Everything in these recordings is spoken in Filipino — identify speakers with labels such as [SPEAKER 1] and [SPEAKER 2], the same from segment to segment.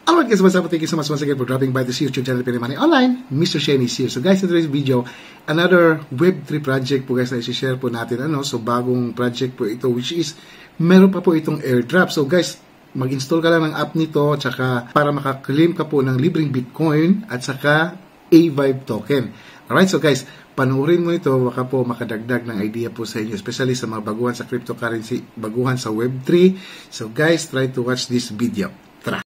[SPEAKER 1] Alright guys, what's up? Thank you so much once again for dropping by this YouTube channel, Pinoy Money Online. Mr. Shane is here. So guys, in today's video, another Web3 project po guys na i-share po natin. So bagong project po ito, which is, meron pa po itong airdrop. So guys, mag-install ka lang ng app nito, tsaka para makaklaim ka po ng libreng Bitcoin, at saka A-Vibe token. Alright, so guys, panoorin mo ito, baka po makadagdag ng idea po sa inyo, especially sa mga baguhan sa cryptocurrency, baguhan sa Web3. So guys, try to watch this video. Tara!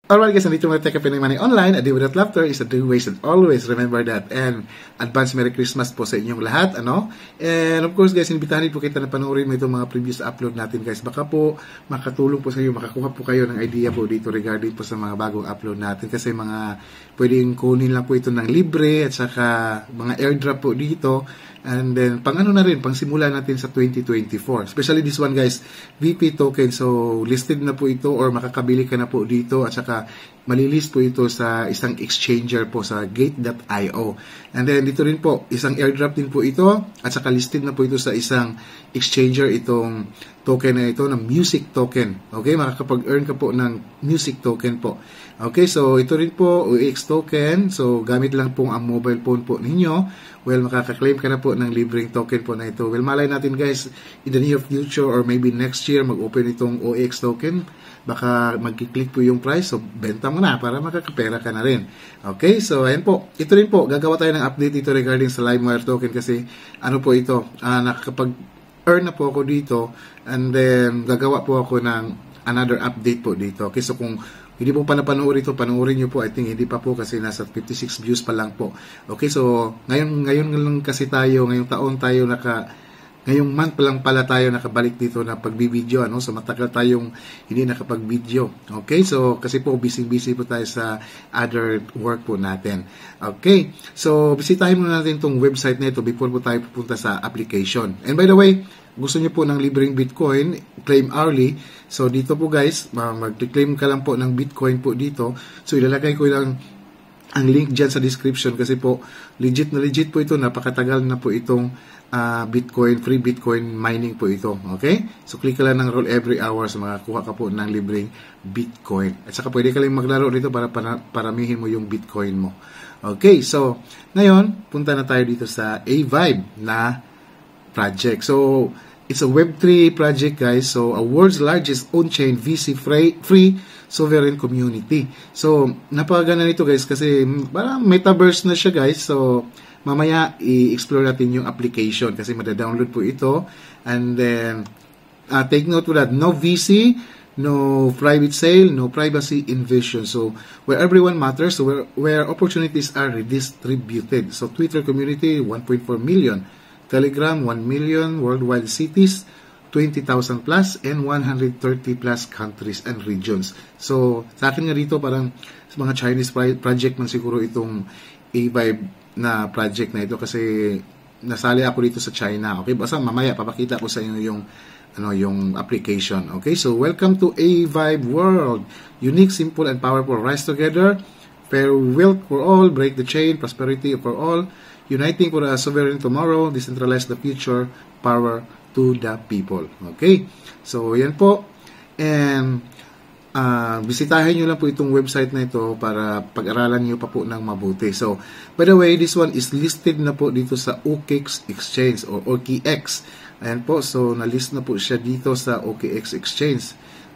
[SPEAKER 1] Alright guys, nandito mga Teka Pinoy Money Online. A day without laughter is a day wasted. Always remember that. And advance Merry Christmas po sa inyong lahat. And of course guys, inibitahan po kita na panoorin mo itong mga previous upload natin guys. Baka po makatulong po sa inyo, makakuha po kayo ng idea po dito regarding po sa mga bagong upload natin. Kasi mga pwedeng kunin lang po ito ng libre at saka mga airdrop po dito. And then, pang ano na rin, pang simula natin sa 2024. Especially this one guys, VP token. So, listed na po ito or makakabili ka na po dito. At saka, malilist po ito sa isang exchanger po sa gate.io. And then, dito rin po, isang airdrop din po ito. At saka, listed na po ito sa isang exchanger itong token na ito, ng music token. Okay, makakapag-earn ka po ng music token po. Okay, so ito rin po, OEX token. So, gamit lang po ang mobile phone po ninyo. Well, makaka-claim ka na po ng libreng token po na ito. Well, malay natin guys, in the near future or maybe next year, mag-open itong OEX token. Baka mag-click po yung price. So, benta mo na para makakapera ka na rin. Okay, so ayan po. Ito rin po, gagawa tayo ng update dito regarding sa LimeWire token kasi ano po ito, nakakapag-earn na po ako dito and then gagawa po ako ng another update po dito. Okay, so kung hindi po pa napanoorin ito, panoorin nyo po. I think hindi pa po kasi nasa 56 views pa lang po. Okay, so ngayon lang kasi tayo, ngayong taon tayo ngayong month pa lang pala tayo nakabalik dito na pagbibideo. So matagal tayong hindi nakapag-video. Okay, so kasi po busy po tayo sa other work po natin. Okay, so bisitahin muna natin itong website na ito before po tayo pupunta sa application. And by the way, gusto nyo po ng libreng Bitcoin, claim hourly. So, dito po guys, mag-claim ka lang po ng Bitcoin po dito. So, ilalagay ko lang ang link dyan sa description kasi po, legit po ito. Napakatagal na po itong Bitcoin, free Bitcoin mining po ito. Okay? So, click ka lang ng roll every hour so makakuha ka po ng libreng Bitcoin. At saka pwede ka lang maglaro dito para paramihin mo yung Bitcoin mo. Okay, so, ngayon, punta na tayo dito sa A-Vibe na project. So, it's a Web3 project guys. So, a world's largest on-chain VC free sovereign community. So, napakaganda nito guys kasi parang metaverse na siya guys. So, mamaya i-explore natin yung application kasi mada-download po ito. And then, take note to that. No VC, no private sale, no privacy invasion. So, where everyone matters, so where opportunities are redistributed. So, Twitter community, 1.4 million. Telegram, 1 million, worldwide cities, 20,000 plus, and 130 plus countries and regions. So, sa akin nga dito, parang sa mga Chinese project man siguro itong A-Vibe na project na ito kasi nasali ako dito sa China. Okay, basta mamaya papakita ko sa inyo yung application. Okay, so welcome to A-Vibe World. Unique, simple, and powerful. Rise together. Fair wealth for all. Break the chain. Prosperity for all. Uniting for a sovereign tomorrow, decentralize the future, power to the people. Okay? So, yan po. And, bisitahin nyo lang po itong website na ito para pag-aralan nyo pa po ng mabuti. So, by the way, this one is listed na po dito sa OKX Exchange or OKX. Ayan po. So, na-list na po siya dito sa OKX Exchange.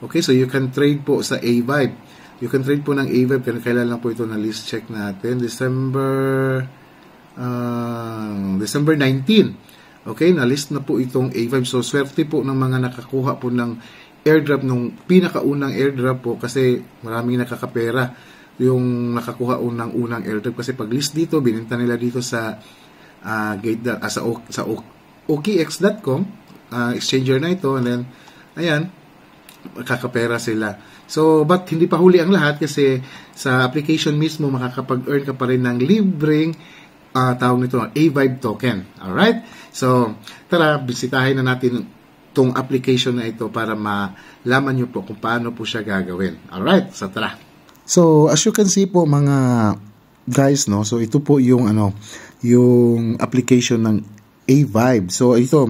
[SPEAKER 1] Okay? So, you can trade po sa A-Vibe. You can trade po ng A-Vibe. Kailan lang po ito na-list check natin. December 19. Okay, na-list na po itong A-Vibe. So, swerte po ng mga nakakuha po ng airdrop, nung pinakaunang airdrop po kasi maraming nakakapera yung nakakuha unang airdrop kasi pag list dito, bininta nila dito sa sa OKX.com exchanger na ito and then, ayan, makakapera sila. So, but hindi pa huli ang lahat kasi sa application mismo makakapag-earn ka pa rin ng libreng tawag nito A-Vibe token. Alright? So, tara, bisitahin na natin itong application na ito para malaman nyo po kung paano po siya gagawin. Alright? So, tara. So, as you can see po mga guys, no? So, ito po yung yung application ng A-Vibe. So ito,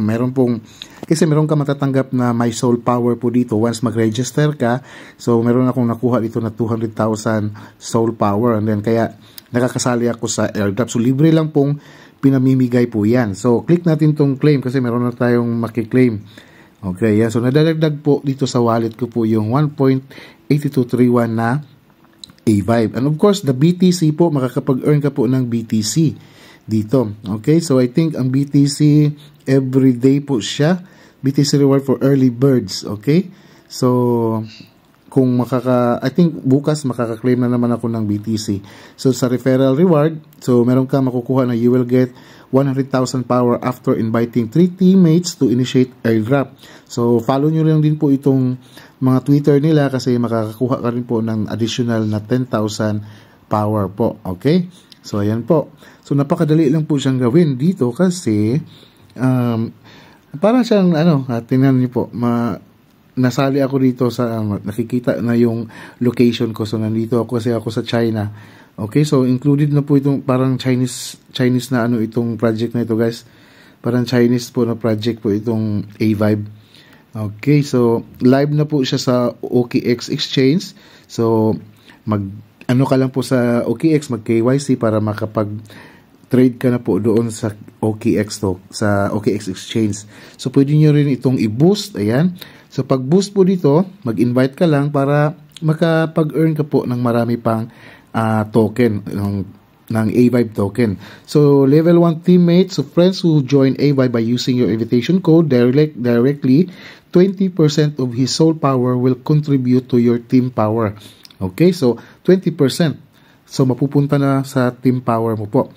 [SPEAKER 1] kasi meron ka matatanggap na My Soul Power po dito once mag-register ka. So meron akong nakuha dito na 200,000 Soul Power, and then kaya nakakasali ako sa airdrop. So libre lang pong pinamimigay po yan. So click natin tong claim kasi meron na tayong makiklaim. Okay, yan. So nadadagdag po dito sa wallet ko po yung 1.8231 na A-Vibe. And of course, the BTC po, makakapag-earn ka po ng BTC dito. Okay, so I think ang BTC everyday po siya. BTC reward for early birds. Okay, so kung I think bukas makaka-claim na naman ako ng BTC. So sa referral reward, so meron ka makukuha na you will get 100,000 power after inviting 3 teammates to initiate airdrop. So follow nyo lang din po itong mga Twitter nila kasi makakakuha ka rin po ng additional na 10,000 power po. Okay, so ayan po. So napakadali lang po siyang gawin dito kasi parang siyang tingnan niyo po, nasali ako dito sa nakikita na yung location ko. So nandito ako kasi ako sa China. Okay, so included na po itong parang Chinese na itong project na ito, guys. Parang Chinese po na project po itong A-Vibe. Okay, so live na po siya sa OKX exchange. So ka lang po sa OKX, mag KYC para makapag-trade ka na po doon sa OKX sa OKX exchange. So pwede niyo rin itong i-boost, ayan. So pag boost po dito, mag-invite ka lang para makapag-earn ka po ng marami pang token ng A-Vibe token. So level 1 teammates, so friends who join A-Vibe by using your invitation code directly, 20% of his soul power will contribute to your team power. Okay, so 20%. So mapupunta na sa team power mo po.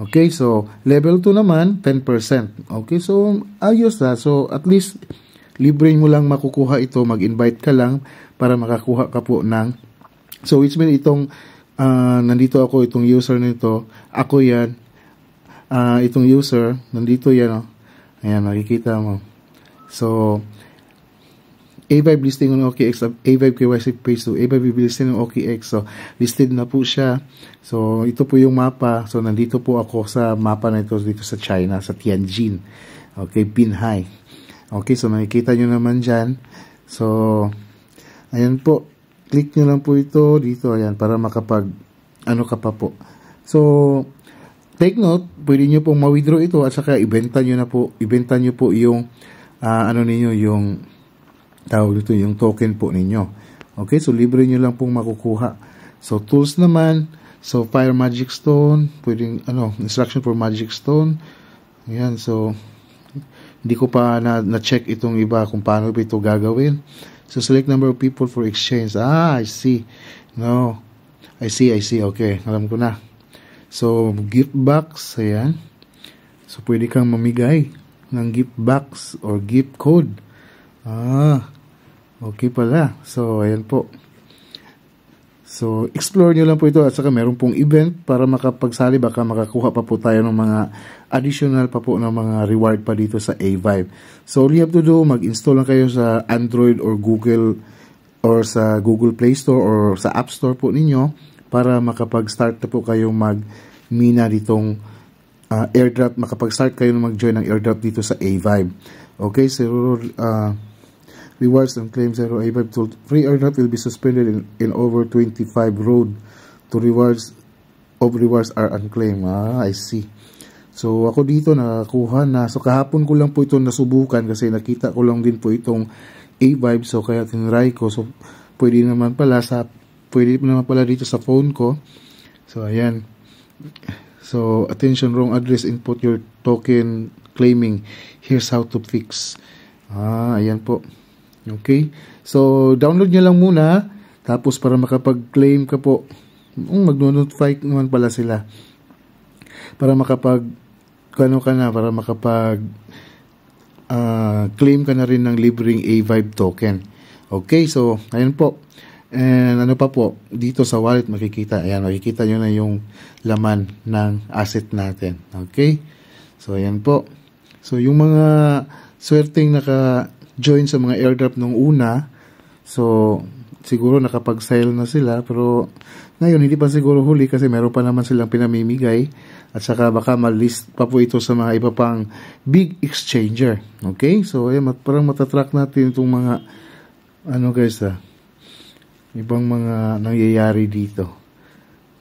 [SPEAKER 1] Okay, so level 2 naman, 10%. Okay, so ayos na. So at least libre mo lang makukuha ito, mag-invite ka lang para makakuha ka po ng, so which means itong nandito ako, itong user nito, ako yan, itong user, nandito yan, ayan, makikita mo. So A-Vibe listing on OKX, A-Vibe KYC page, so A-Vibe listing on OKX, so listed na po siya. So ito po yung mapa, so nandito po ako sa mapa na ito dito sa China, sa Tianjin. Okay, Binhai. Okay, so makikita nyo naman dyan. So, ayan po. Click nyo lang po ito dito. Ayan, para makapag, ka pa po. So, take note, pwede nyo pong ma-withdraw ito at saka ibenta nyo po yung, yung, tawag dito, yung token po ninyo. Okay, so libre nyo lang pong makukuha. So, tools naman. So, Fire Magic Stone. Pwedeng, instruction for Magic Stone. Ayan, so, hindi ko pa na-check itong iba kung paano ito gagawin. So, select number of people for exchange. I see. No. I see. Okay, alam ko na. So, gift box. Ayan. So, pwede kang mamigay ng gift box or gift code. Okay pala. So, ayan po. So, explore nyo lang po ito at saka meron pong event para makapagsali, baka makakuha pa po tayo ng mga additional pa po ng mga reward pa dito sa A-Vibe. So, all you have to do, mag-install lang kayo sa Android or Google or sa Google Play Store or sa App Store po ninyo para makapag-start na po kayong mag-mina ditong airdrop, makapag-start kayo na mag-join ng airdrop dito sa A-Vibe. Okay, so rewards and claims zero A-Vibe tool. Free airdrop will be suspended in over 25 road to rewards are unclaimed. I see. So ako dito nakakuha na. So kahapon ko lang po ito nasubukan kasi nakita ko lang din po itong A-Vibe. So kaya tinry ko. So pwede naman pala dito sa phone ko. So ayan. So attention, wrong address, input your token claiming. Here's how to fix. Ayan po. Okay, so download nyo lang muna, tapos para makapag-claim ka po, mag-notify naman pala sila para makapag-claim ka na rin ng libreng A-Vibe token. Okay, so ayan po. And ano pa po, dito sa wallet makikita nyo na yung laman ng asset natin. Okay, so ayan po. So yung mga swerteng join sa mga airdrop nung una, so siguro nakapag-sale na sila, pero ngayon hindi pa siguro huli kasi meron pa naman silang pinamimigay. At saka baka ma-list pa po ito sa mga iba pang big exchanger. Okay? So, ayan, parang matatrack natin itong mga, guys, ibang mga nangyayari dito.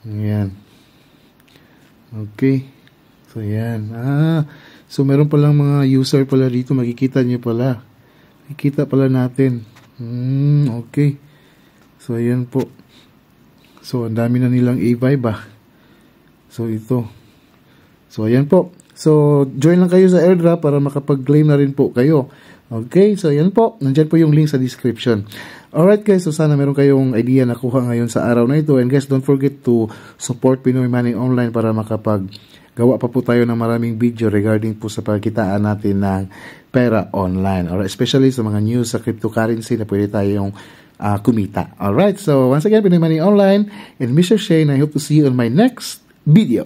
[SPEAKER 1] Ayan. Okay. So, ayan. So, meron palang mga user pala dito. Makikita nyo pala. Makikita pala natin. Okay. So, ayan po. So, ang dami na nilang A-Vibe, So, ito. So, ayan po. So, join lang kayo sa airdrop para makapag-claim na rin po kayo. Okay? So, ayan po. Nandyan po yung link sa description. Alright guys, so sana meron kayong idea na kuha ngayon sa araw na ito. And guys, don't forget to support Pinoy Money Online para makapag-gawa pa po tayo ng maraming video regarding po sa pagkitaan natin ng pera online. Or especially sa mga news sa cryptocurrency na pwede tayong kumita. Alright, so once again, Pinoy Money Online and Mr. Shane, I hope to see you on my next video.